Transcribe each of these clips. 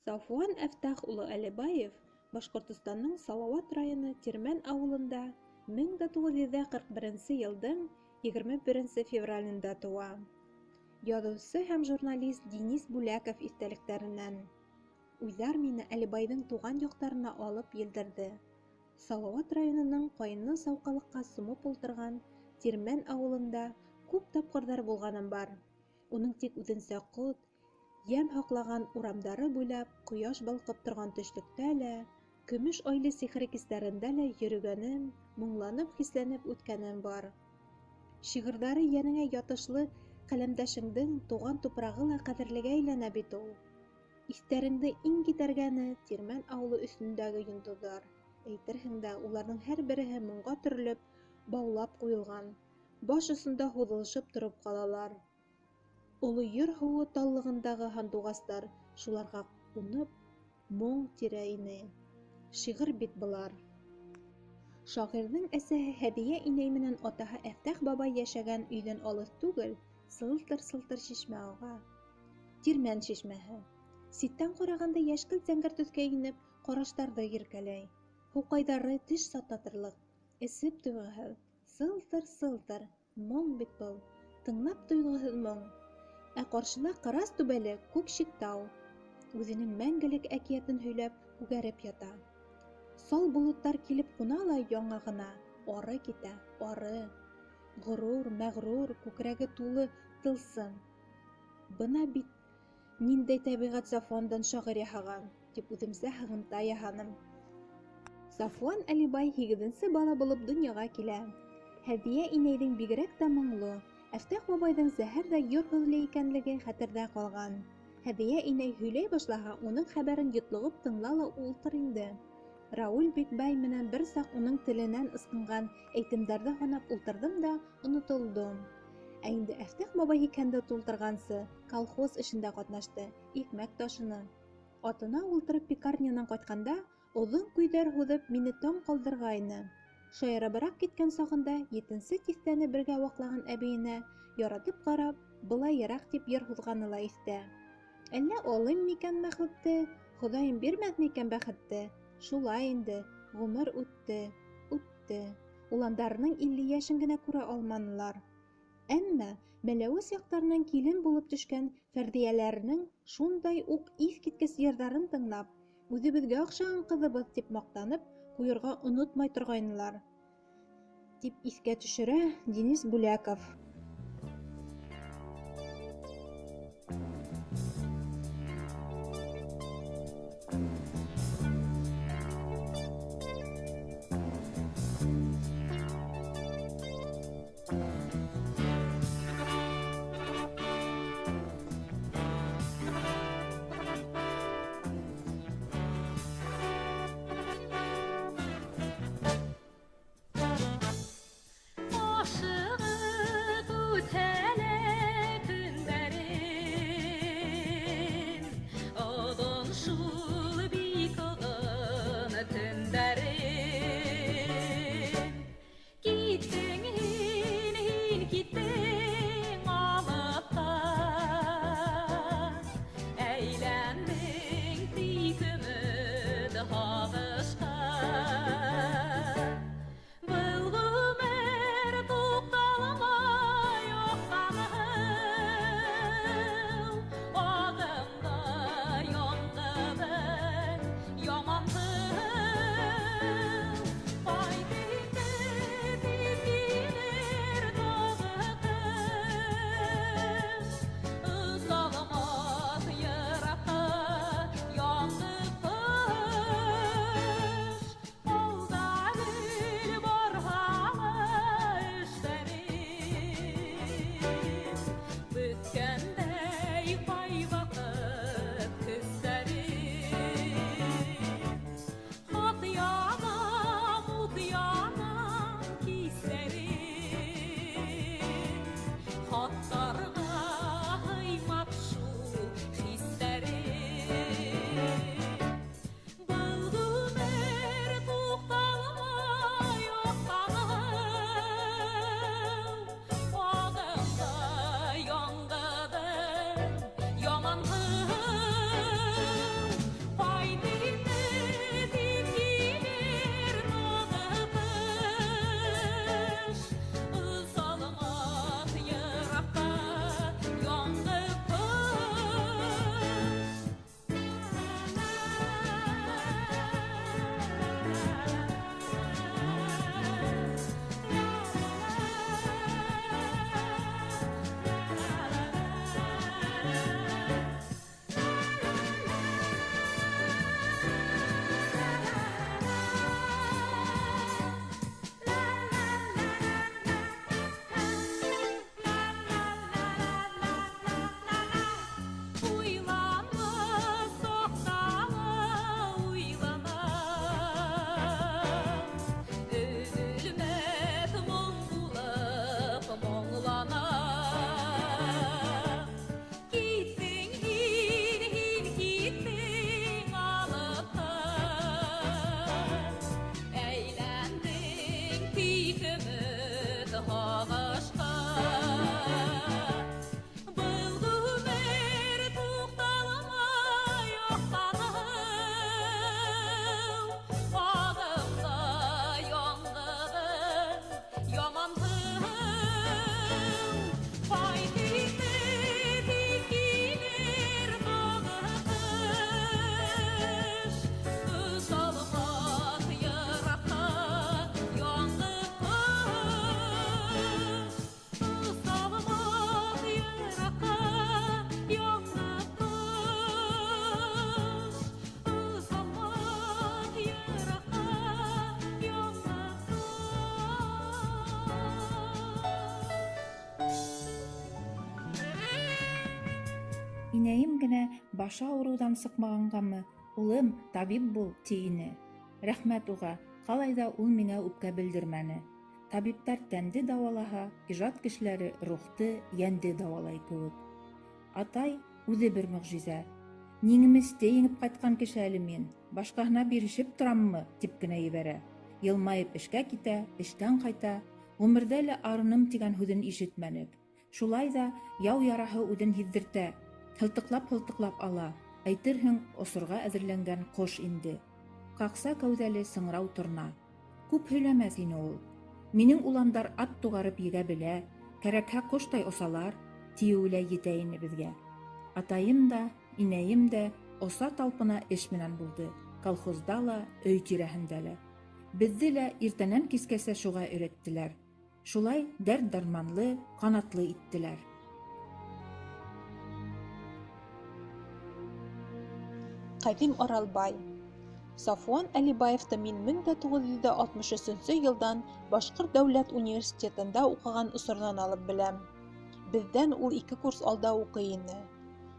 Сафуан Әфтах улы Әлебаев Башҡортостандың Салауат районы Тирмән ауылында 1941 йылдың 21 февралендә тыуа. Яҙыусы һәм журналист Денис Бүләков иҫтәлектәренән: Уйҙар мине Әлебайҙың туған яҡтарына алып елдерҙе. Салауат районының ҡайынлы сауҡалыҡҡа сумып ултырған Тирмән ауылында күп тапҡырҙар булғаным бар. Уның тик үҙенсә ҡот, йәм һаҡлаған урамдары буйлап ҡояш балҡып торған төшлөктә лә, көмөш айлы сихри кистәрендә лә йөрөгәнем, моңланып хисләнеп үткәнем бар. Шиғырҙары йәнеңә ятышлы ҡәләмдәшеңдең туған тупрағы ла ҡәҙерлегә әйләнә бит ул. Иҫтәреңде иң китәргәне Тирмән ауылы өҫтөндәге йондоҙҙар. Әйтерһең дә, уларҙың һәр береһе моңға төрөлөп, баулап ҡуйылған, баш осонда һуҙылышып тороп ҡалалар. Оло ер һыуы таллығындағы һандуғастар шуларға ҡунып, моң тирә ине. Шиғыр бит былар. Шағирҙың әсәһе Һәҙиә инәй менән атаһы Әфтах бабай йәшәгән өйҙән алыҫ түгел, сылтыр-сылтыр шишмә аға. Тирмән шишмәһе. Ситтән ҡарағанда йәшкелт зәңгәр төҫкә инеп, ҡараштарҙы иркәләй. Һуҡайҙары теш сататырлыҡ, эсеп туйғыһыҙ, сылтыр-сылтыр, моң бит был, тыңлап туйғыһыҙ моң. Ә ҡаршыла ҡырас түбәле Күкшик тау. Үҙенең мәңгелек әкиәтен һөйләп күгәреп ята. Сал болоттар килеп ҡуна ла яңағына, ары китә, ары. Ғорур, мәғрур, күкрәге тулы тылсым. Бына бит ниндәй тәбиғәт Сафуандан шағир яһаған, тип үҙемсә һығымта яһаным. Сафуан Әлибай 8-нсе бала булып донъяға килә. Һәҙиә инәйҙең бигерәк тә моңло, Әфтах бабайҙың зәһәр ҙә йорһоҙло икәнлеге хәтерҙә ҡалған. Һәҙиә инәй һөйләй башлаһа, уның хәбәрен йотлоғоп тыңла ла ултыр инде. Рауил Бикбай менән бер саҡ уның теленән ысҡынған әйтемдәрҙе һанап ултырҙым да онотолдом. Ә инде Әфтах бабай һикһәнде тултырғансы, колхоз эшендә ҡатнашты, икмәк ташыны. Атына ултырып пекарнянан ҡайтҡанда, оҙон күҙҙәр һуҙып мине таң ҡалдырғайны. Шаярабыраҡ киткән сағында 7-нсе тиҫтәне бергә ваҡлаған әбейенә яратып ҡарап, былайыраҡ тип йыр һуҙғаны ла иҫтә. Әллә алым микән бәхетте, Хоҙайым бирмәҫ микән бәхетте? Шулай инде, ғүмер үтте, үтте. Уландарының 50 йәшен генә күрә алманылар. Әммә Мәләүез яҡтарынан килен булып төшкән Фәрҙиәләренең шундай уҡ иҫ киткес йырҙарын тыңлап, үҙебеҙгә оҡшаған ҡыҙыбыҙ тип маҡтанып ҡуйырға онотмай торғайнылар, тип иҫкә төшөрә Денис Бүләков. генә башы ауырыуҙан сыҡмағанғамы, улым, табип бул, ти ине. Рәхмәт уға, ҡалай ҙа ул миңә үпкә белдермәне. Табиптар тәнде дауалаһа, ижад кешеләре рухты, йәнде дауалай кеүек. Атай үҙе бер мөғжизә. Ниңеместе еңеп ҡайтҡан кеше әле мин, башҡаһына бирешеп тораммы, тип кенә ебәрә. Йылмайып эшкә китә, эштән ҡайта. Ғүмерҙә лә арыным тигән һүҙен ишетмәнек. Шулай ҙа яу яраһы үҙен һиҙҙертә. Һылтыҡлап ала. Әйтерһең, осорға әҙерләнгән ҡош инде. Ҡаҡса кәүҙәле сыңрау торна. Күп һөйләмәҫ ине ул. Минең уландар ат туғарып егә белә, кәрәкһә ҡоштай осалар, тиеүе лә етә ине беҙгә. Атайым да, инәйем дә оса талпына эш менән булды. Колхозда ла, өй тирәһендә лә. Беҙҙе лә иртәнән кискәсә шуға өйрәттеләр. Шулай дәрт-дарманлы, ҡанатлы иттеләр. Ҡәҙим Оралбай. Сафуан Әлибаевты мин 1963 йылдан Башҡорт дәүләт университетында уҡыған осорҙан алып беләм. Беҙҙән ул 2 курс алда уҡый ине.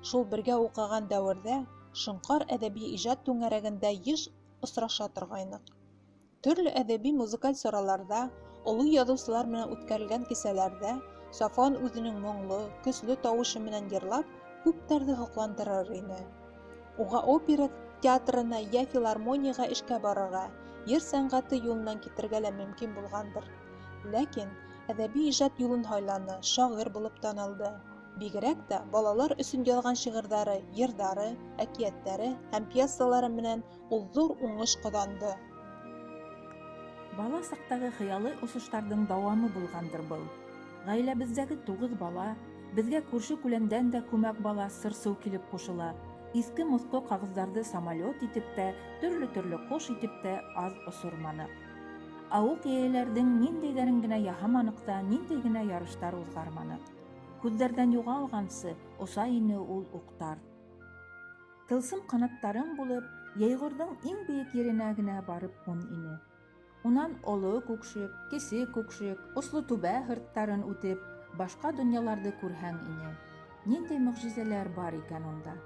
Шул бергә уҡыған дәүерҙә Шоңҡар әҙәби ижад түңәрәгендә йыш осраша торғайныҡ. Төрлө әҙәби-музыкаль сараларҙа, оло яҙыусылар менән үткәрелгән кисәләрҙә Сафуан үҙенең моңло, көслө тауышы менән йырлап, күптәрҙе һоҡландырыр ине. Уға опера театрына йә филармонияға эшкә барырға, йыр сәнғәте юлынан китергә лә мөмкин булғандыр. Ләкин әҙәби ижад юлын һайланы, шағир булып танылды. Бигерәк тә балалар өсөн яҙған шиғырҙары, йырҙары, әкиәттәре һәм пьесалары менән ул ҙур уңыш ҡаҙанды. Бала саҡтағы хыялы осоштарҙың дауамы булғандыр был. Ғаиләбеҙҙәге 9 бала, беҙгә күрше-күләндән дә күмәк бала сыр-сыу килеп ҡушыла. Иҫке-моҫҡо ҡағыҙҙарҙы самолет итеп тә, төрлө-төрлө ҡош итеп тә аҙ осорманыҡ. Ауыҡ йәйәләрҙең ниндәйҙәрен генә яһаманыҡ та, ниндәй генә ярыштар уҙғарманыҡ. Күҙҙәрҙән юғалғансы оса ине ул уҡтар. Тылсым ҡанаттарың булып, йәйғорҙың иң бейек еренә генә барып ҡун ине. Унан оло күкшек, кесе күкшек, осло түбә һырттарын үтеп, башҡа донъяларҙы күрһәң ине. Ниндәй мөғжизәләр бар икән унда.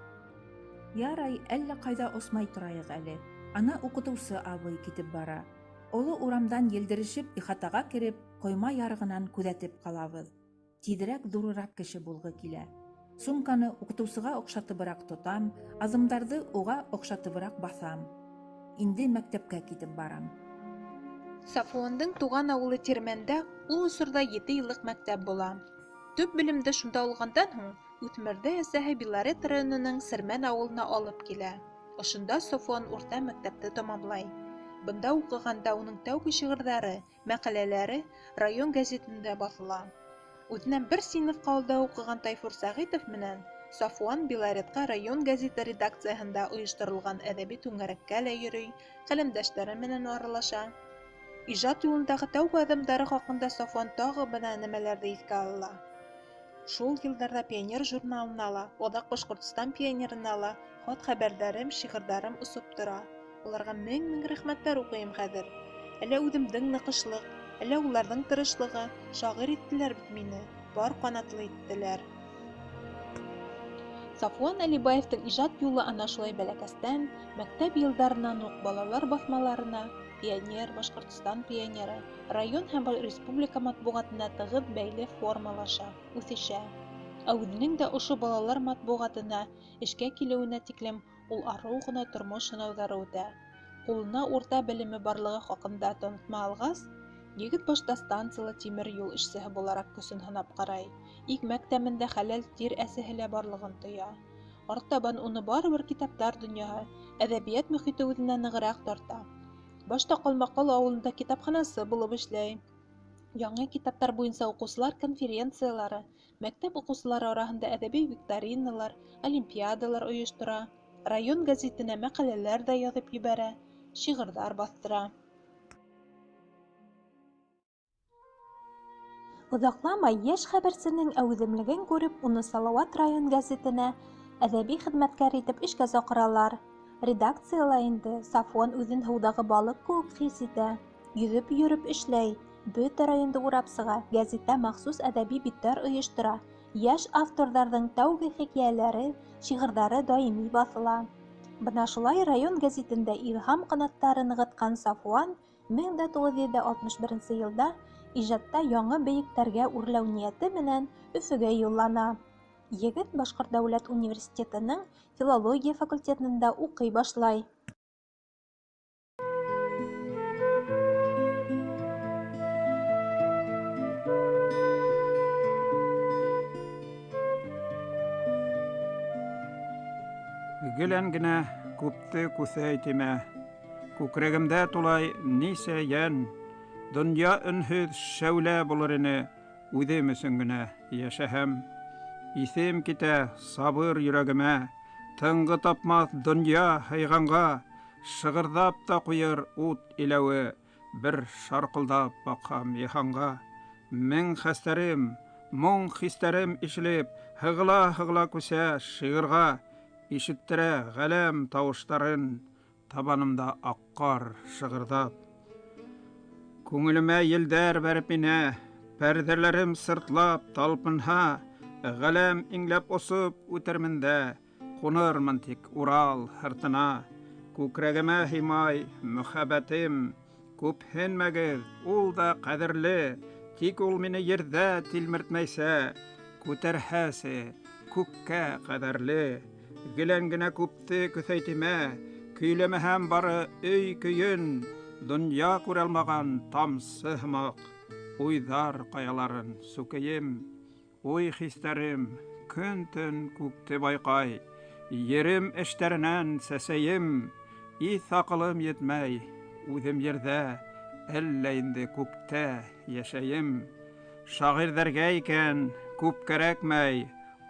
Ярай, әллә ҡайҙа осмай торайыҡ әле. Ана уҡытыусы абый китеп бара. Оло урамдан елдерешеп, ихатаға кереп, ҡойма ярығынан күҙәтеп ҡалабыҙ. Тиҙерәк ҙурыраҡ кеше булғы килә. Сумканы уҡытыусыға оҡшатыбыраҡ тотам, аҙымдарҙы уға оҡшатыбыраҡ баҫам. Инде мәктәпкә китеп барам. Сафуандың туған ауылы Тирмәндә ул осорҙа 7 йыллыҡ мәктәп була. Төп белемде шунда алғандан һуң, үҫмерҙә әсәһе Белорет районының Сермән ауылына алып килә. Ошонда Сафуан урта мәктәпте тамамлай. Бында уҡығанда уның тәүге шиғырҙары, мәҡәләләре район гәзитендә баҫыла. Үҙенән бер синыфҡа алда уҡыған Тайфур Сәғитов менән Сафуан Белоретҡа район гәзите редакцияһында ойошторолған әҙәби түңәрәккә лә йөрөй, ҡәләмдәштәре менән аралаша. Ижад юлындағы тәүге аҙымдары хаҡында Сафуан тағы бына нәмәләрҙе иҫкә ала. Шул йылдарҙа Пионер журналына ла, аҙаҡ Башҡортостан пионерына ла хат хәбәрҙәрем, шиғырҙарым осоп тора. Уларға мең-мең рәхмәттәр уҡыйым хәҙер. Әллә үҙемдең ныҡышлыҡ, әллә уларҙың тырышлығы, шағир иттеләр бит мине, бар ҡанатлы иттеләр. Сафуан Әлибаевтың ижад юлы ана шулай бәләкәстән, мәктәп йылдарынан уҡ балалар баҫмаларына, Пионер, Башҡортостан пионеры, район һәм республика матбуғатына тығыҙ бәйле формалаша, үҫешә. Ә үҙенең дә ошо балалар матбуғатына эшкә килеүенә тиклем ул арыу ғына тормош һынауҙары үтә. Ҡулына урта белеме барлығы хаҡында танытма алғас, егет башта станциялы тимер юл эшсеһе булараҡ көсөн һынап ҡарай. Икмәк тәмендә хәләл тир әсеһе лә барлығын тоя. Артабан уны барыбер китаптар донъяһы, әҙәбиәт мөхите үҙенә нығыраҡ тарта. Башта Ҡалмаҡал ауылында китапханасы булып эшләй. Яңы китаптар буйынса уҡыусылар конференциялары, мәктәп уҡыусылары араһында әҙәби викториналар, олимпиадалар ойоштора, район гәзитенә мәҡәләләр ҙә яҙып ебәрә, шиғырҙар баҫтыра. Оҙаҡламай йәш хәбәрсенең әүҙемлеген күреп, уны Салауат район гәзитенә әҙәби хеҙмәткәр итеп эшкә саҡыралар. Редакцияла инде Сафуан үҙен һыуҙағы балыҡ кеүек хис итә. Йөҙөп йөрөп эшләй, бөтә районды урап сыға, гәзиттә махсус әҙәби биттәр ойоштора, Йәш авторҙарҙың тәүге хикәйәләре, шиғырҙары даими баҫыла. Бына шулай район гәзитендә илһам ҡанаттары нығытҡан Сафуан 1961 йылда ижадта яңы бейектәргә үрләү ниәте менән Өфөгә юллана. Егет Башҡорт дәүләт университетының филология факультетында уҡый башлай. Гелән генә күпте күҫәй тимә. Күкрәгемдә тулай нисә йән. Донъя өнһөҙ шәүлә булыр ине, үҙем өсөн генә йәшәһәм. Иҫем китә сабыр йөрәгемә, тынғы тапмаҫ донъя һыйғанға, шығырҙап та ҡуйыр ут иләүе, бер шарҡылдап баҡһам йыһанға. Мең хәстәрем, моң хистәрем ишелеп, һығыла-һығыла күсә шиғырға, ишеттерә ғәләм тауыштарын, табанымда аҡҡар шығырҙап. Күңелемә елдәр бәреп инә, пәрҙәләрем сыртлап талпынһа, ғәләм иңләп осоп үтермен дә, ҡунырмын тик Урал һыртына. Күкрәгемә һыймай мөхәббәтем, күпһенмәгеҙ, ул да ҡәҙерле, тик ул мине ерҙә тилмертмәйсә, күтәрһәсе күккә ҡәҙәрле. Гелән генә күпте көҫәй тимә, көйләмәһәм бары өй көйөн, донъя күрәлмәгән тамсы һымаҡ, уйҙар ҡаяларын сүкейем. Уй хистәрем көн-төн күкте байҡай, ерем эштәренән сәсәйем. Иҫ аҡылым етмәй, үҙем ерҙә, әллә инде күктә йәшәйем. Шағирҙәргә икән күп кәрәкмәй,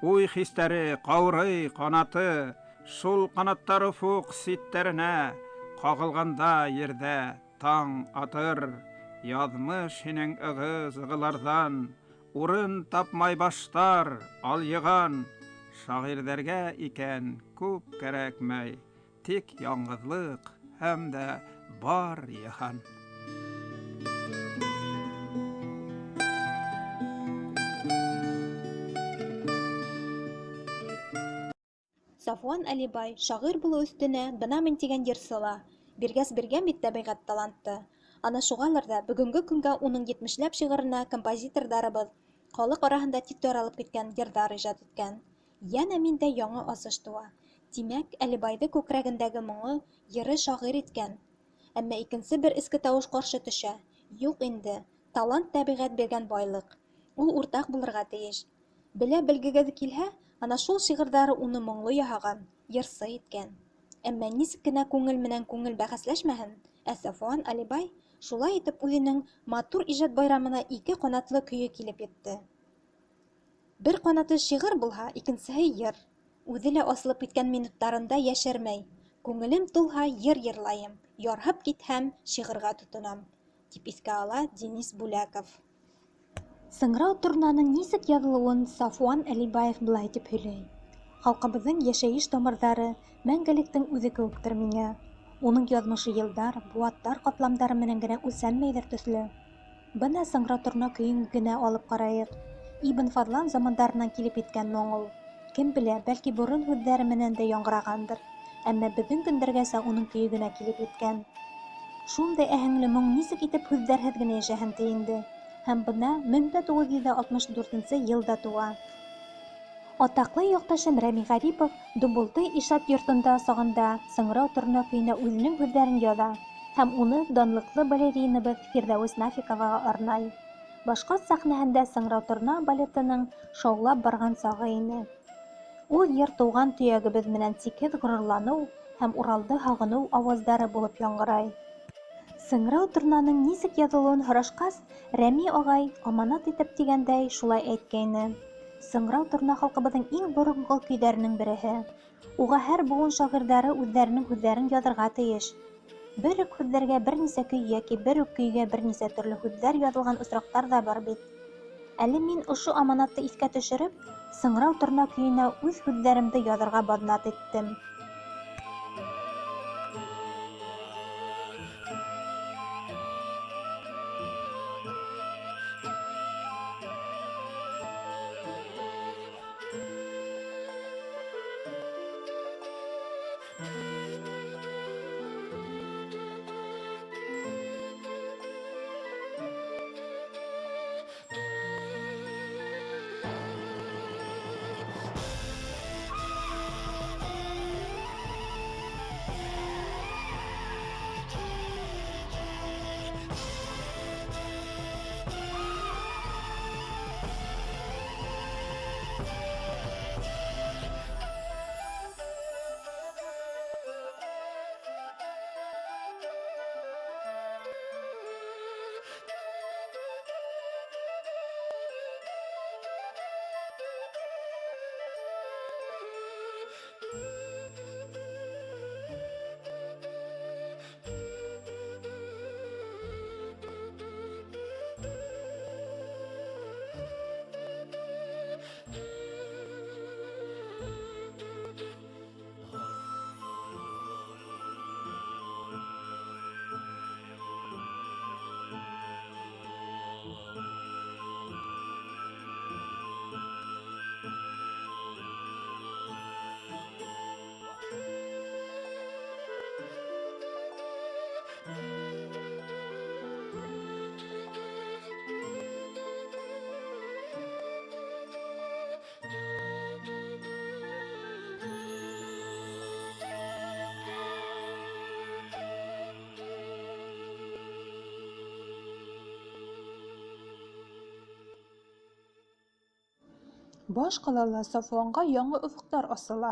уй хистәре ҡаурый ҡанаты, шул ҡанаттары уфуҡ ситтәренә, ҡағылғанда ерҙә таң атыр. Яҙмыш һинең ығыз-ығыларҙан, урын тапмай баштар алйыған. Шағирҙәргә икән күп кәрәкмәй, тик яңғыҙлыҡ һәм дә бар йыһан. Сафуан Әлибай шағир булыу өҫтөнә бынамын тигән йырсы ла. Биргәс биргән бит тәбиғәт талантты. Ана шуғалыр ҙа бөгөнгө көнгә уның 70ләп шиғырына композиторҙарыбыҙ халыҡ араһында тик таралып киткән йырҙар ижад иткән. Йәнә миндә яңы асыш туа. Тимәк, Әлибайҙы күкрәгендәге моңо йыры шағир иткән. Әммә икенсе бер эске тауыш ҡаршы төшә. Юҡ инде, талант тәбиғәт биргән байлыҡ. Ул уртаҡ булырға тейеш. Белә белгегеҙ килһә, ана шул шиғырҙары уны моңло яһаған, йырсы иткән. Әммә нисек кенә күңел менән күңел бәхәсләшмәһен, ә Сафуан Әлибай шулай итеп үҙенең матур ижад байрамына 2 ҡанатлы көйө килеп етте. Бер ҡанаты шиғыр булһа, икенсеһе йыр. Үҙе лә асылып киткән минуттарында йәшәрмәй. Күңелем тулһа, йыр йырлайым, ярһып китһәм, шиғырға тотонам, тип иҫкә ала Денис Бүләков. Сыңрау торнаның нисек яҙылыуын Сафуан Әлибаев былай тип һөйләй. Халҡыбыҙҙың йәшәйеш тамырҙары мәңгелектең үҙе кеүектер миңә. Уның яҙмышы йылдар, быуаттар ҡатламдары менән генә үлсәнмәйҙер төҫлө. Бына сыңрау торна көйөн генә алып ҡарайыҡ. Ибн Фаҙлан замандарынан килеп еткән моң ул. Кем белә, бәлки борон һүҙҙәре менән дә яңғырағандыр. Әммә беҙҙең көндәргәсә уның көйө генә килеп еткән. Шундай әһәңле моң нисек итеп һүҙҙәрһеҙ генә йәшәһен ти инде. Һәм бына 1964 йылда тыуа. Атаҡлы яҡташым Рәми Ғарипов Дубулты ижад йортонда сағында сыңрау торна көйөнә үҙенең һүҙҙәрен яҙа һәм уны данлыҡлы балеринабыҙ Фирҙәүес Нафиковаға арнай. Башҡорт сәхнәһендә сыңрау торна балетының шаулап барған сағы ине. Ул йыр тыуған төйәгебеҙ менән сикһеҙ ғорурланыу һәм Уралды һағыныу ауаздары булып яңғырай. Сыңрау торнаның нисек яҙылыуын һорашҡас, Рәми ағай, аманат итеп тигәндәй, шулай әйткәйне. Сыңрау торна халҡыбыҙҙың иң боронғо көйҙәренең береһе. Уға һәр быуын шағирҙары үҙҙәренең һүҙҙәрен яҙырға тейеш. Бер үк һүҙҙәргә бер нисә көй йәки бер үк көйгә бер нисә төрлө һүҙҙәр яҙылған осраҡтар ҙа бар бит. Әле мин ошо аманатты иҫкә төшөрөп, сыңрау торна көйөнә үҙ һүҙҙәремде яҙырға баҙнат иттем. Баш ҡалала Сафуанға яңы офоҡтар асыла.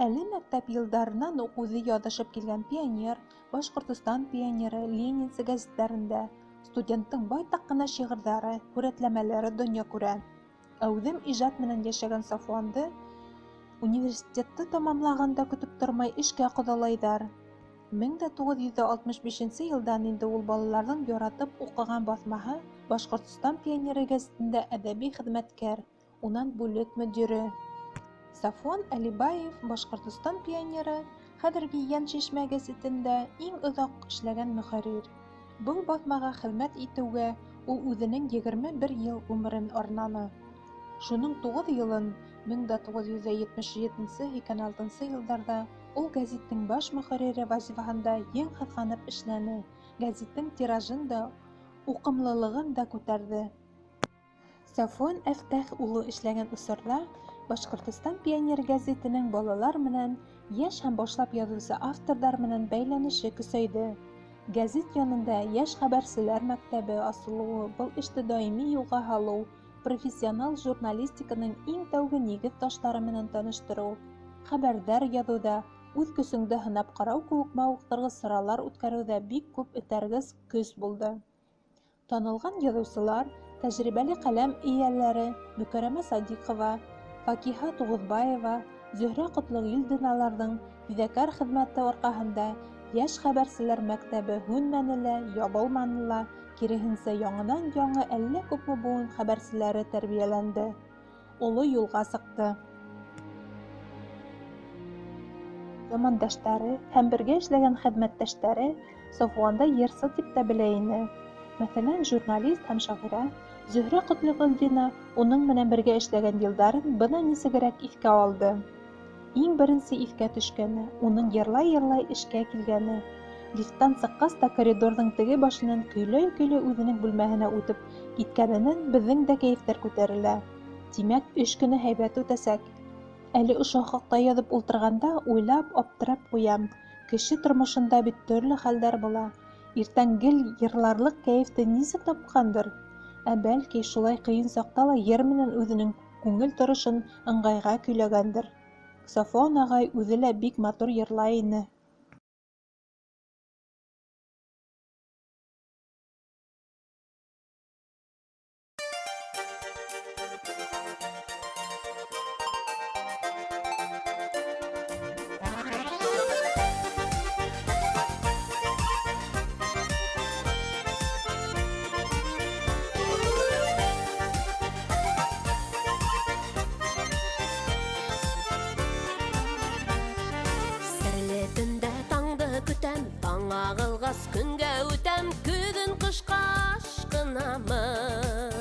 Әле мәктәп йылдарынан уҡ үҙе яҙышып килгән «Пионер», «Башҡортостан пионеры», «Ленинцы» гәзиттәрендә студенттың байтаҡ ҡына шиғырҙары, һүрәтләмәләре донъя күрә. Әүҙем ижад менән йәшәгән Сафуанды университетты тамамлағанда көтөп тормай эшкә ҡоҙалайҙар. 1965 йылдан инде ул балаларҙың яратып уҡыған баҫмаһы «Башҡортостан пионеры» гәзитендә әҙәби хеҙмәткәр, унан бүлек мөдире. Сафуан Әлибаев, «Башҡортостан пионеры», хәҙерге «Йән-Шишмә» гәзитендә иң оҙаҡ эшләгән мөхәррир. Был баҫмаға хеҙмәт итеүгә ул үҙенең 21 йыл ғүмерен арнаны. Шуның 9 йылын 1977-86 йылдарҙа ул гәзиттең баш мөхәррире вазифаһында ең һыҙғанып эшләне, гәзиттең тиражын да, уҡымлылығын да күтәрҙе. Сафуан Әфтәх улы эшләгән осорҙа «Башҡортостан пионер» гәзитенең балалар менән, йәш һәм башлап яҙыусы авторҙар менән бәйләнеше көсәйҙе. Гәзит янында йәш хәбәрселәр мәктәбе асылыуы, был эште даими юлға һалыу, профессионал журналистиканың иң тәүге нигеҙ таштары менән таныштырыу, хәбәрҙәр яҙыуҙа, үҙ көсөңдө һынап ҡарау кеүек мауыҡтырғыс саралар үткәреүҙә бик күп этәргес көс булды. Танылған яҙыусылар, тәжрибәле ҡәләм эйәләре Мөкәррәмә Садиҡова, Факиһа Туғыҙбаева, Зөһрә Ҡотлоғилдиналарҙың фиҙакәр хеҙмәте арҡаһында йәш хәбәрселәр мәктәбе һүнмәне лә, ябылманы ла, киреһенсә яңынан-яңы әллә күпме быуын хәбәрселәре тәрбиәләнде, оло юлға сыҡты. Замандаштары һәм бергә эшләгән хеҙмәттәштәре Сафуанды йырсы тип тә белә ине. Мәҫәлән, журналист һәм шағирә Зөһрә Ҡотлоғилдина уның менән бергә эшләгән йылдарын бына нисегерәк иҫкә алды. Иң беренсе иҫкә төшкәне — уның йырлай-йырлай эшкә килгәне. Лифттан сыҡҡас та коридорҙың теге башынан көйләй-көйләй үҙенең бүлмәһенә үтеп киткәненән беҙҙең дә кәйефтәр күтәрелә. Тимәк, эш көнө һәйбәт үтәсәк. Әле ошо хаҡта яҙып ултырғанда уйлап, аптырап ҡуям. Кеше тормошонда бит төрлө хәлдәр була. Иртән гел йырларлыҡ кәйефте нисек тапҡандыр? Ә бәлки, шулай ҡыйын саҡта ла йыр менән үҙенең күңел торошон ыңғайға көйләгәндер. Сафуан ағай үҙе лә бик матур йырлай ине. Таң ағылғас көнгә үтәм, көҙөн ҡышҡа ашҡынамын.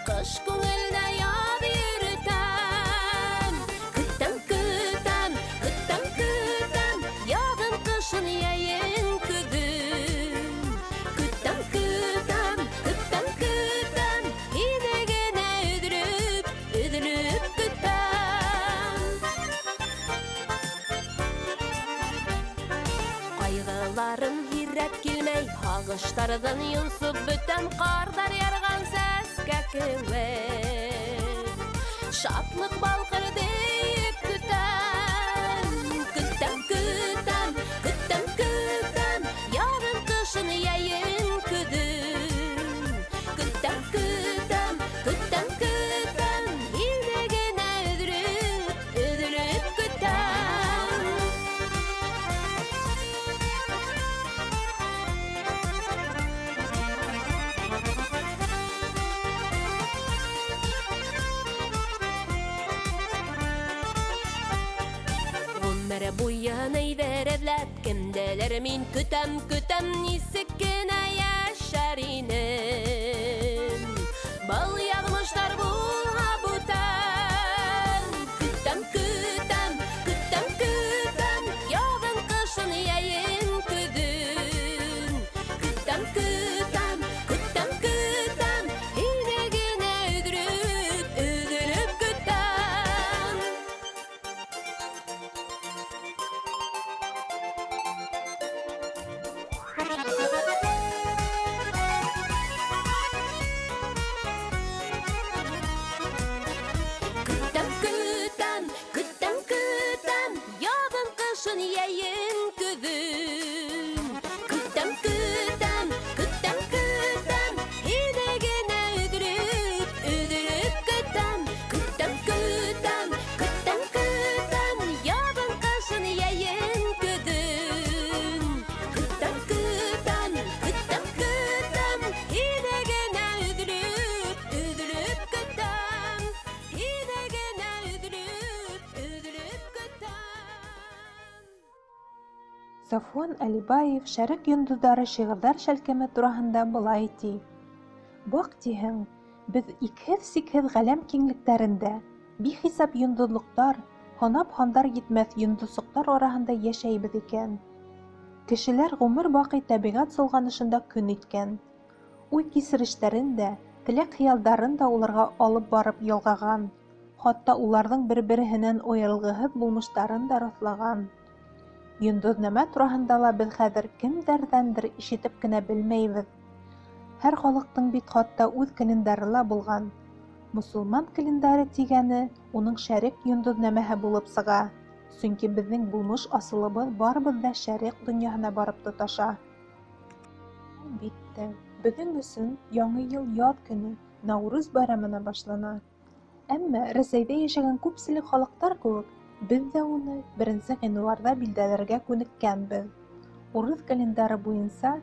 Ҡыш күңелдә яҙ йөрөтәм, көтәм, көтәм, көтәм, көтәм, яҙын, ҡышын, йәйен, көҙөн. Көтәм, көтәм, көтәм, көтәм, һине генә өҙөлөп, өҙөлөп көтәм. Ҡайғыларым һирәк килмәй, һағыштарҙан йонсоп бөтәм, ҡарҙар ярған сәскә кеүек. Шатлыҡ балҡырҙы көтәм, көтәм, көтәм, көтәм, көтәм, яҙын, ҡышын, йәйен, көҙөн. Көтәм, көтәм, көтәм, көтәм, һине генә өҙөлөп, өҙөлөп көтәм. Ғүмер буйы нейҙер эҙләп, кемделер мин көтәм, көтәм, нисек кенә йәшәр инем. Был яҙмыштар булһа бүтән. Көтәм, көтәм, көтәм, көтәм, яҙын, ҡышын, йәйен, көҙөн. Көтәм, көтәм, көтәм, көтәм, һине генә өҙөлөп, өҙөлөп көтәм. Сафуан Әлибаев «Шәрек йондоҙҙары» шиғырҙар шәлкеме тураһында былай ти: «Баҡ тиһең, беҙ икһеҙ-сикһеҙ ғаләм киңлектәрендә, бихисап йондоҙлоҡтар, һанап һандар етмәҫ йондоҙсоҡтар араһында йәшәйбеҙ икән. Кешеләр ғүмер баҡый тәбиғәт солғанышында көн иткән. Уй-кисерештәрен дә, теләк-хыялдарын да уларға алып барып ялғаған. Хатта уларҙың бер-береһенән айырылғыһыҙ булмыштарын да раҫлаған. Йондоҙнамә тураһында ла беҙ хәҙер кемдәрҙәндер ишетеп кенә белмәйбеҙ. Һәр халыҡтың бит хатта үҙ календары ла булған. Мосолман календаре тигәне уның шәрик йондоҙнамәһе булып сыға. Сөнки беҙҙең булмыш асылыбыҙ барыбыҙ ҙа шәрик донъяһына барып тоташа. Әлбиттә, беҙҙең өсөн Яңы йыл яҙ көнө, Науруз байрамына башлана. Әммә Рәсәйҙә йәшәгән күпселек халыҡтар кеүек, беҙ ҙә уны 1 ғинуарҙа билдәләргә күнеккәнбеҙ. Урыҫ календары буйынса,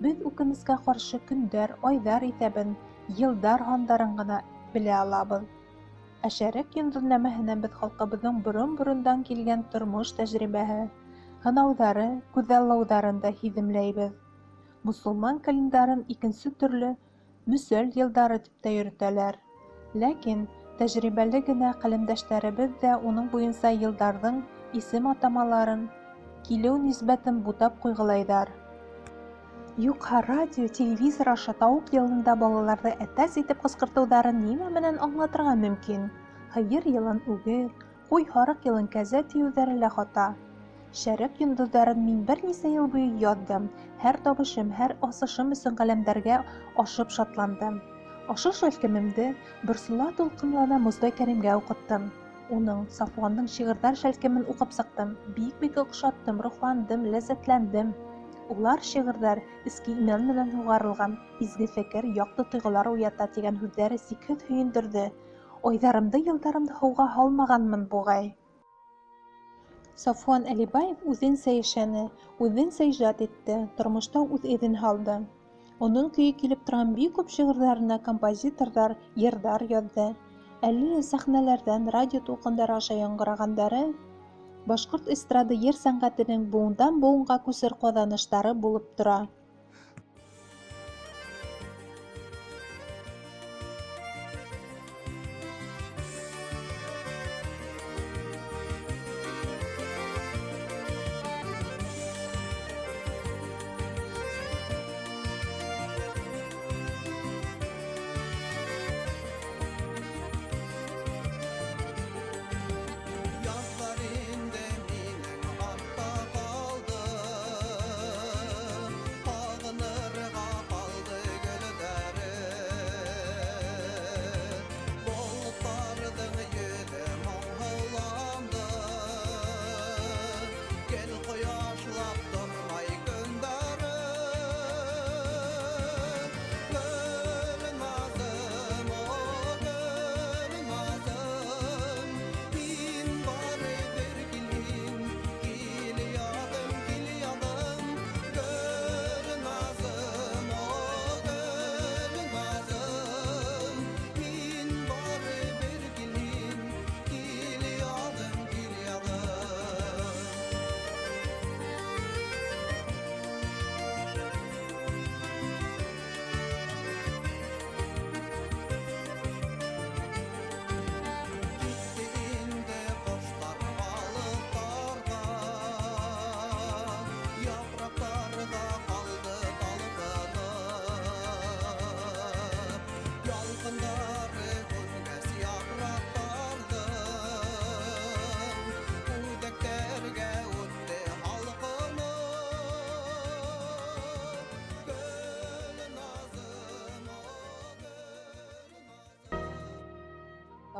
беҙ үкенескә ҡаршы көндәр, айҙар иҫәбен, йылдар һандарын ғына белә алабыҙ. Ә шәрек йондоҙнамәһенә беҙ халҡыбыҙҙың борон-борондан килгән тормош тәжрибәһе, һынауҙары, күҙаллауҙарын да һиҙемләйбеҙ. Мосолман календарын икенсе төрлө мөсәл йылдары тип тә йөрөтәләр. Ләкин тәжрибәле генә ҡәләмдәштәребеҙ ҙә уның буйынса йылдарҙың исем атамаларын, килеү нисбәтен бутап ҡуйғылайҙар. Юҡһа радио, телевизор аша тауыҡ йылында балаларҙы әтәс итеп ҡысҡыртыуҙарын нимә менән аңлатырға мөмкин? Һыйыр йылын үгеҙ, ҡуй-һарыҡ йылын кәзә тиеүҙәре лә хата. Шәрек йондоҙҙарын мин бер нисә йыл буйы яҙҙым. Һәр табышым, һәр асышым өсөн ҡәләмдәргә ашып шатландым. Ошо шәлкемемде Борсола тулҡынлана Мостай Кәримгә уҡыттым. Уның, Сафуандың шиғырҙар шәлкемен уҡып сыҡтым. Бик оҡшаттым, рухландым, ләззәтләндем. Улар шиғырҙар эске иман менән һуғарылған, изге фекер, яҡты тойғолар уята тигән һүҙҙәре сикһеҙ һөйөндөрҙө. Айҙарымды, йылдарымды һыуға һалмағанмын буғай. Сафуан Әлибаев үҙенсә йәшәне, үҙенсә ижад итте, тормошта үҙ эҙен һалды. Уның көйө килеп торған бик күп шиғырҙарына композиторҙар йырҙар яҙҙы. Әле сәхнәләрҙән, радио тулҡындары аша яңғырағандары башҡорт эстрады йыр сәнғәтенең быуындан-быуынға күсер ҡаҙаныштары булып тора.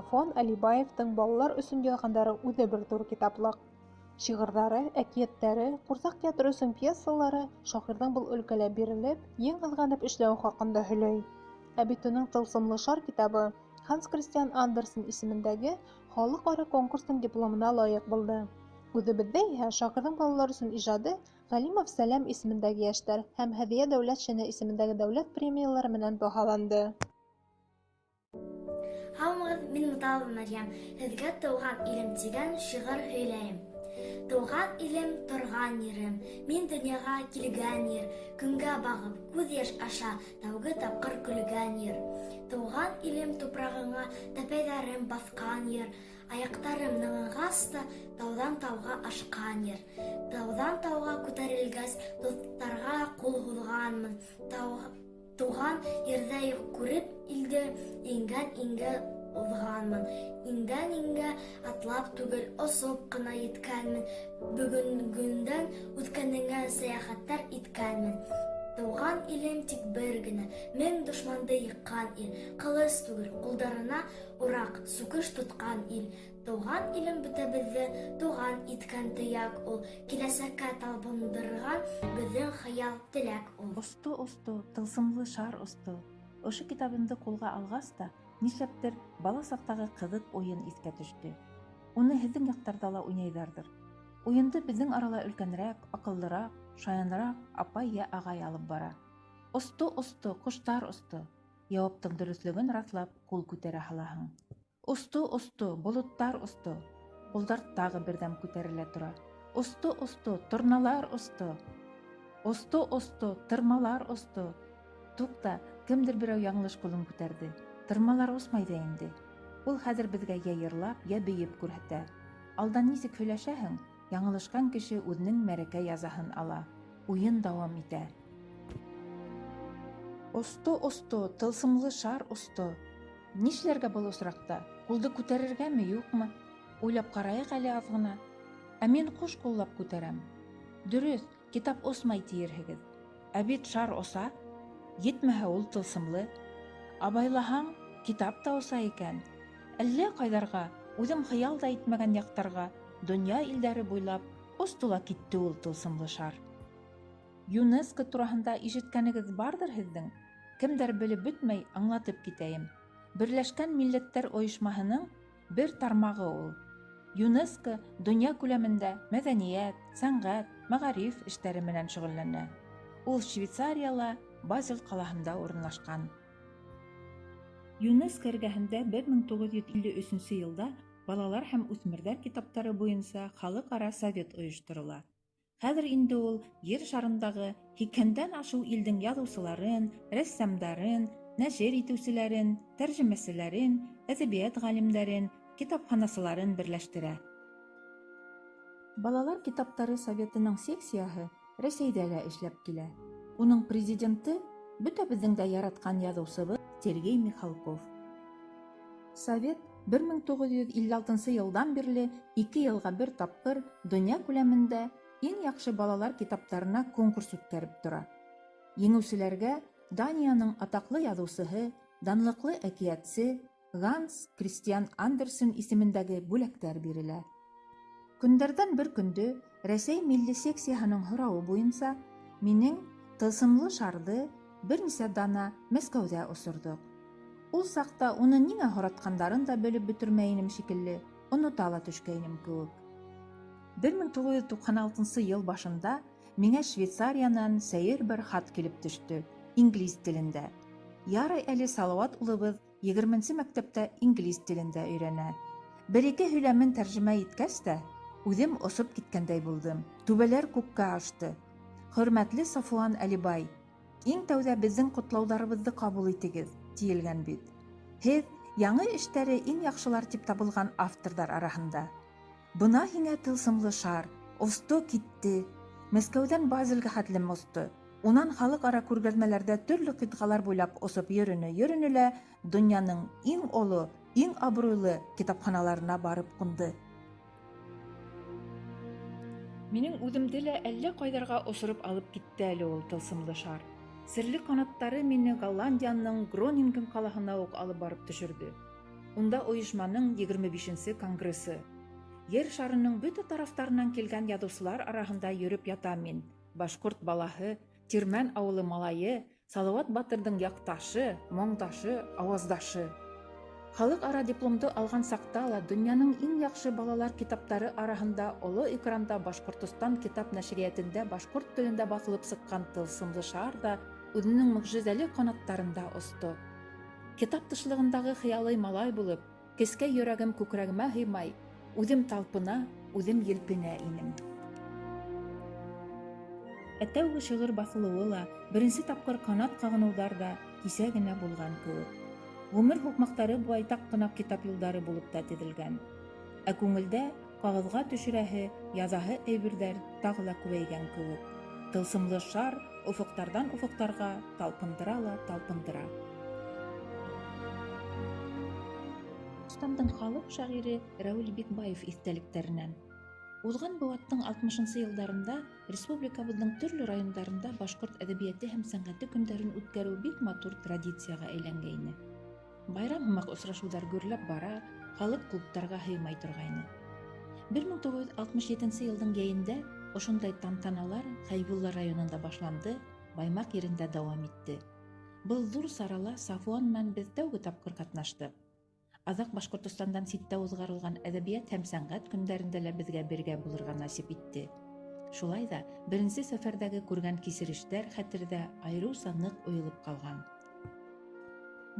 Сафуан Әлибаевтың балалар өсөн яҙғандары үҙе бер ҙур китаплыҡ. Шиғырҙары, әкиәттәре, ҡурсаҡ театры өсөн пьесалары шағирҙың был өлкәлә бирелеп, ең һыҙғанып эшләүе хаҡында һөйләй. Ә бит уның «Тылсымлы шар» китабы Ханс Кристиан Андерсен исемендәге халыҡ-ара конкурстың дипломына лайыҡ булды. Үҙебеҙҙә иһә шағирҙың балалар өсөн ижады Ғәлимов Сәләм исемендәге йәштәр һәм Һәҙиә Дәүләтшина исемендәге дәүләт премиялары менән баһаланды. Һаумыгыҙ, мин Муталова Мәрйәм. Һеҙгә тыуған илем тигән шиғыр һөйләйем. Туган илем, торган ерем, мин дөньяга килгән ер, көнгә багып, күз яш аша, тәүге тапкыр көлгән ер. Туган илем, тупрагыңа тәпәйләрем баскан ер, аяктарым ныгыгасты, таудан тауга ашкан ер. Таудан тауга күтәрелгәс, дусларга кул һузганмын. Туган ердә күреп илде, иңгә узганмын. Иңдән атлап түгел, осып кына еткәнмен. Бүгенгәндән үткәнеңә сәяхәттәр иткәнмен. Туган илем тик бер генә, мең дошманды йыккан ил. Кылыч түгел, кулдарына урак, сугыш тоткан ил. Туган илем бөтәбезне туган иткән төяк ул. Киләсәккә талпындырган безнең хыял теләк ул. Осто, тылсымлы шар осто. Ошо китабымды кулга алгас та, нишләптер бала сактагы кызык уен искә төштө. Уны һеҙҙең яҡтарҙа ла уйнайҙарҙыр. Уйынды беҙҙең арала өлкәнерәк, аҡыллыраҡ, шаяныраҡ апай йә ағай алып бара. Осто, ҡоштар осто. Яуаптың дөрөҫлөгөн раҫлап, ҡул күтәрә һалаһың. Осто, болоттар осто. Ҡулдар тағы берҙәм күтәрелә тора. Осто, торналар осто. Осто, тырмалар осто. Туҡта, кемдер берәү яңылыш ҡулын күтәрҙе. Тырмалар осмай ҙа инде. Ул хәҙер беҙгә йә йырлап, йә бейеп күрһәтә. Алдан нисек һөйләшәһең, яңылышҡан кеше үҙенең мәрәкә язаһын ала. Уйын дауам итә. Осто, тылсымлы шар осто. Нишләргә был осраҡта? Ҡулды күтәрергәме, юҡмы? Уйлап ҡарайыҡ әле аҙ ғына. Ә мин ҡуш ҡуллап күтәрәм. Дөрөҫ, китап осмай тиерһегеҙ. Ә бит шар оса. Етмәһә ул тылсымлы. Абайлаһаң, китап та оса икән. Әллә ҡайҙарға, үҙем хыял да итмәгән яҡтарға, донъя илдәре буйлап, остола китте ул тылсымлы шар. ЮНЕСКО тураһында ишеткәнегеҙ барҙыр һеҙҙең? Кемдәр белеп бөтмәй, аңлатып китәйем. Берләшкән милләттәр ойошмаһының бер тармағы ул. ЮНЕСКО донъя күләмендә мәҙәниәт, сәнғәт, мәғариф эштәре менән шөғөлләнә. Ул Швейцарияла, Базель ҡалаһында урынлашҡан. ЮНЕСКО эргәһендә 1953 йылда балалар һәм үҫмерҙәр китаптары буйынса халыҡ-ара совет ойошторола. Хәҙер инде ул ер шарындағы 80-дән ашыу илдең яҙыусыларын, рәссамдарын, нәшер итеүселәрен, тәржемәселәрен, әҙәбиәт ғалимдәрен, китапханасыларын берләштерә. Балалар китаптары советының секцияһы Рәсәйҙә лә эшләп килә. Уның президенты бөтәбеҙҙең дә яратҡан яҙыусыбыҙ Сергей Михалков. Совет 1956 йылдан бирле 2 йылға бер тапҡыр донъя күләмендә иң яҡшы балалар китаптарына конкурс үткәреп тора. Еңеүселәргә Данияның атаҡлы яҙыусыһы, данлыҡлы әкиәтсе Ганс Кристиан Андерсен исемендәге бүләктәр бирелә. Көндәрҙән бер көндө Рәсәй милли секцияһының һорауы буйынса минең тылсымлы шарҙы бер нисә дана Мәскәүҙә осорҙоҡ. Ул саҡта уны ниңә һоратҡандарын да белеп бөтөрмәйенем шикелле, онота ла төшкәйнем кеүек. 1996 йыл башында миңә Швейцариянан сәйер бер хат килеп төштө, инглиз телендә. Ярай әле Салауат улыбыҙ 20-нсе мәктәптә инглиз телендә өйрәнә. Бер-ике һөйләмен тәржемә иткәс тә, үҙем осоп киткәндәй булдым. Түбәләр күккә ашты. Хөрмәтле Сафуан Әлибай, иң тәүҙә беҙҙең ҡотлауҙарыбыҙҙы ҡабул итегеҙ, тиелгән бит. Һеҙ яңы эштәре иң яҡшылар тип табылған авторҙар араһында. Бына һиңә тылсымлы шар, осто китте. Мәскәүҙән Базелгә хәтлем осто. Унан халыҡ-ара күргәҙмәләрҙә төрлө ҡитғалар буйлап осоп йөрөнө лә донъяның иң оло, иң абруйлы китапханаларына барып ҡунды. Минең үҙемде лә әллә ҡайҙарға осороп алып китте әле ул тылсымлы шар. Серле ҡанаттары мине Голландияның Гронинген ҡалаһына уҡ алып барып төшөрҙө. Унда ойошманың 25-нсе конгрессы. Ер шарының бөтә тарафтарынан килгән яҙыусылар араһында йөрөп ятам мин. Башҡорт балаһы, Тирмән ауылы малайы, Салауат батырҙың яҡташы, моңдашы, ауаздашы. Халыҡ-ара дипломды алған саҡта ла донъяның иң яҡшы балалар китаптары араһында оло экранда Башҡортостан китап нәшриәтендә башҡорт телендә баҫылып сыҡҡан тылсымлы шар да үҙенең мөғжизәле ҡанаттарында осто. Китап тышлығындағы хыялый малай булып, кескәй йөрәгем күкрәгемә һыймай, үҙем талпына, Үҙем елпенә инем. Тәүге шиғыр баҫылыуы ла, беренсе тапҡыр ҡанат ҡағыныуҙар да кисә генә булған кеүек. Ғүмер һуҡмаҡтары байтаҡ ҡына китап юлдары булып та теҙелгән. Ә күңелдә ҡағыҙға төшөрәһе, яҙаһы әйберҙәр тағы ла күбәйгән кеүек. Тылсымлы шар офоҡтарҙан офоҡтарға талпындыра ла талпындыра. Башҡортостандың халыҡ шағиры Рәүил Бикбаев иҫтәлектәренән. Уҙған быуаттың 60-нсы йылдарында республикабыҙҙың төрлө райондарында башҡорт әҙәбиәте һәм сәнғәте көндәрен үткәреү бик матур традицияға әйләнгәйне. Байрам һымаҡ осрашыуҙар гөрләп бара, халыҡ клубтарға һыймай торғайны. 1967 йылдың йәйендә ошондай тантаналар Хәйбулла районында башланды, Баймаҡ ерендә дауам итте. Был ҙур сарала Сафуан менән беҙ тәүге тапҡыр ҡатнаштыҡ. Аҙаҡ Башҡортостандан ситтә уҙғарылған әҙәбиәт һәм сәнғәт көндәрендә лә беҙгә бергә булырға насип итте. Шулай ҙа беренсе сәфәрҙәге күргән кисерештәр хәтерҙә айырыуса ныҡ уйылып ҡалған.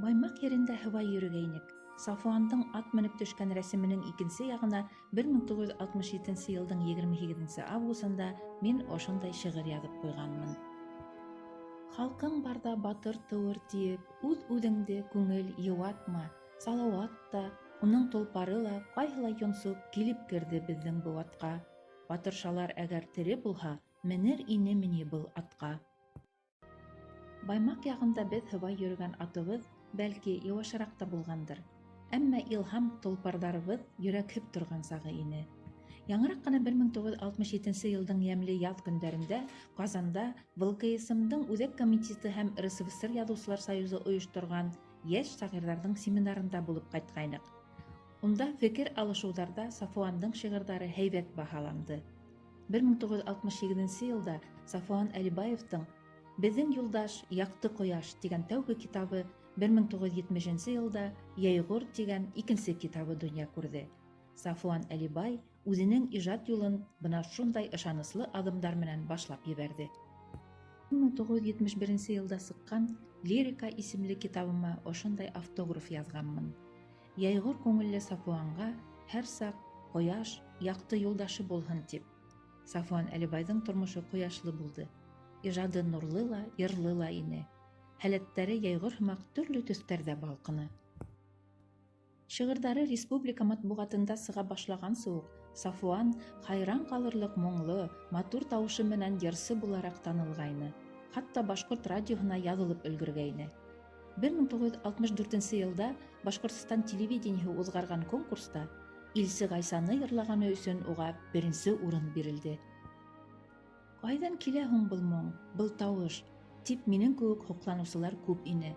Баймаҡ ерендә һыбай йөрөгәйнек. Сафуандың ат менеп төшкән рәсеменең икенсе яғына 1967 йылдың 28 августында мин ошондай шиғыр яҙып ҡуйғанмын. Халҡың барҙа батыр тыуыр тиеп, үҙ-үҙеңде күңел йыуатма, Салауат та, уның толпары ла, ҡайһылай йонсоп килеп керҙе беҙҙең быуатҡа. Батыршалар әгәр тере булһа, менер инеме ни был атҡа. Баймаҡ яғында беҙ һыбай йөрөгән атыбыҙ, бәлки, йыуашыраҡ та булғандыр. Әммә илһам толпарҙарыбыҙ йөрәкһеп торған сағы ине. Яңыраҡ ҡына 1967 йылдың йәмле яҙ көндәрендә Ҡазанда ВЛКСМ-дың Үҙәк комитеты һәм РСФСР Яҙыусылар союзы ойошторған йәш шағирҙарҙың семинарында булып ҡайтҡайныҡ. Унда фекер алышыуҙарҙа Сафуандың шиғырҙары һәйбәт баһаланды. 1967 йылда Сафуан Әлибаевтың «Беҙҙең юлдаш яҡты ҡояш» тигән тәүге китабы, 1970 йылда «Йәйғор» тигән икенсе китабы донъя күрҙе. Сафуан Әлибай үҙенең ижад юлын бына шундай ышаныслы аҙымдар менән башлап ебәрҙе. 1971 йылда сыҡҡан «Лирика» исемле китабыма ошондай автограф яҙғанмын. Йәйғор күңелле Сафуанға һәр саҡ ҡояш яҡты юлдашы булһын тип. Сафуан Әлибайҙың тормошо ҡояшлы булды. Ижады нурлы ла, йырлы ла ине. Һәләттәре йәйғор һымаҡ төрлө төҫтәрҙә балҡыны. Шиғырҙары республика матбуғатында сыға башлағансы уҡ Сафуан хайран ҡалырлыҡ моңло, матур тауышы менән йырсы булараҡ танылғайны. Хатта башҡорт радиоһына яҙылып өлгөргәйне. 1964 йылда Башҡортостан телевидениеһы уҙғарған конкурста Илсе Ғайсаны йырлағаны өсөн уға беренсе урын бирелде. Ҡайҙан килә һуң был моң, был тауыш, тип минең кеүек һоҡланыусылар күп ине.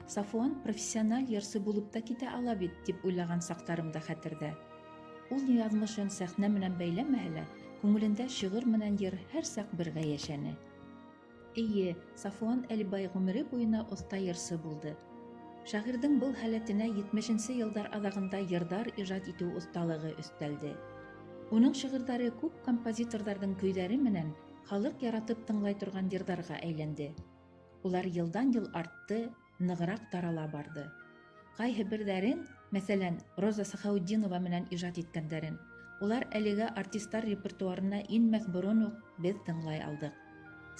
Сафуан профессиональ йырсы булып та китә ала бит, тип уйлаған саҡтарымда хәтерҙә. Ул яҙмышын сәхнә менән бәйләмәһә лә, күңелендә шиғыр менән йыр һәр саҡ бергә йәшәне. Эйе, Сафуан Әлибай ғүмере буйына оҫта йырсы булды. Шағирҙың был һәләтенә 70-нсе йылдар аҙағында йырҙар ижад итеү оҫталығы өҫтәлде. Уның шиғырҙары күп композиторҙарҙың көйҙәре менән халыҡ яратып тыңлай торған йырҙарға әйләнде. Улар йылдан-йыл артты, нығыраҡ тарала барды. Ҡайһы берҙәрен, мәҫәлән, Роза Сахаутдинова менән ижад иткәндәрен, улар әлегә артистар репертуарына инмәҫ борон уҡ беҙ тыңлай алдыҡ.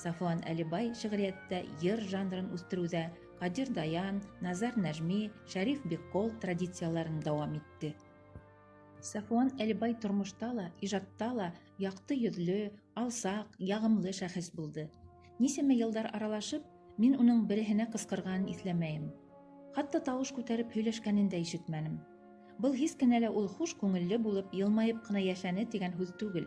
Сафуан Әлибай шиғриәттә йыр жанрын үҫтереүҙә Ҡадир Даян, Назар Нәжми, Шәриф Бекҡол традицияларын дауам итте. Сафуан Әлибай тормошта ла, ижадта ла яҡты йөҙлө, алсаҡ, яғымлы шәхес булды. Нисәмә йылдар аралашып, мин уның береһенә ҡысҡырғанын иҫләмәйем. Хатта тауыш күтәреп һөйләшкәнен дә ишетмәнем. Был һис кенә лә ул хуш күңелле булып, йылмайып ҡына йәшәне тигән һүҙ түгел.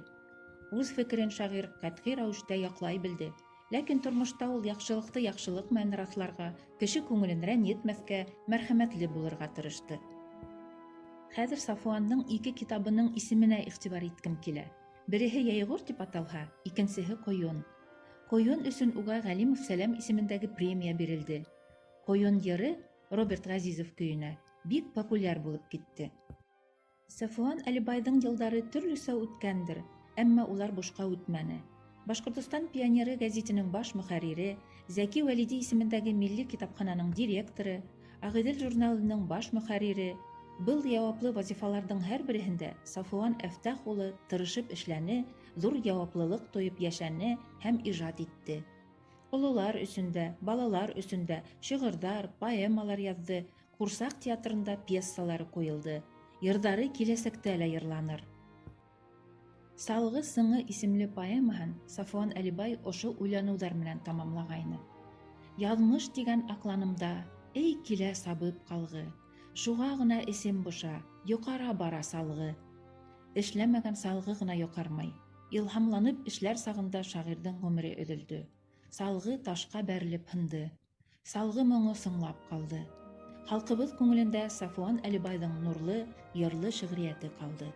Үҙ фекерен шағир ҡәтғи рәүештә яҡлай белде. Ләкин тормошта ул яҡшылыҡты яҡшылыҡ менән раҫларға, кеше күңелен рәнйетмәҫкә, мәрхәмәтле булырға тырышты. Хәҙер Сафуандың 2 китабының исеменә иғтибар иткем килә. Береһе Йәйғор тип аталһа, икенсеһе Ҡойон. Ҡойон өсөн уға Ғәлимов Сәләм исемендәге премия бирелде. Ҡойон йыры Роберт Ғәзизов көйөнә бик популяр булып китте. Сафуан Әлибайҙың йылдары төрлөсә үткәндер, әммә улар бушҡа үтмәне. Башҡортостан пионеры гәзитенең баш мөхәррире, Зәки Вәлиди исемендәге милли китапхананың директоры, Ағиҙел журналының баш мөхәррире, Был яуаплы вазифаларҙың һәр береһендә Сафуан Әфтәх улы тырышып эшләне, ҙур яуаплылыҡ тойоп йәшәне һәм ижад итте. Ололар өсөн дә, балалар өсөн дә шиғырҙар, поэмалар яҙҙы, Ҡурсаҡ театрында пьесалары ҡуйылды. Йырҙары киләсәктә лә йырланыр. «Салғы сыңы» исемле поэмаһын Сафуан Әлибай ошо уйланыуҙар менән тамамлағайны. Яҙмыш тигән аҡланымда, эй килә сабып ҡалғы, шуға ғына эсем боша, йоҡара бара салғы. Эшләмәгән салғы ғына йоҡармай. Илһамланып эшләр сағында шағирҙың ғүмере өҙөлдө. Салғы ташҡа бәрелеп һынды. Салғы моңо сыңлап ҡалды. Халҡыбыҙ күңелендә Сафуан Әлибайҙың нурлы, йырлы шиғриәте ҡалды.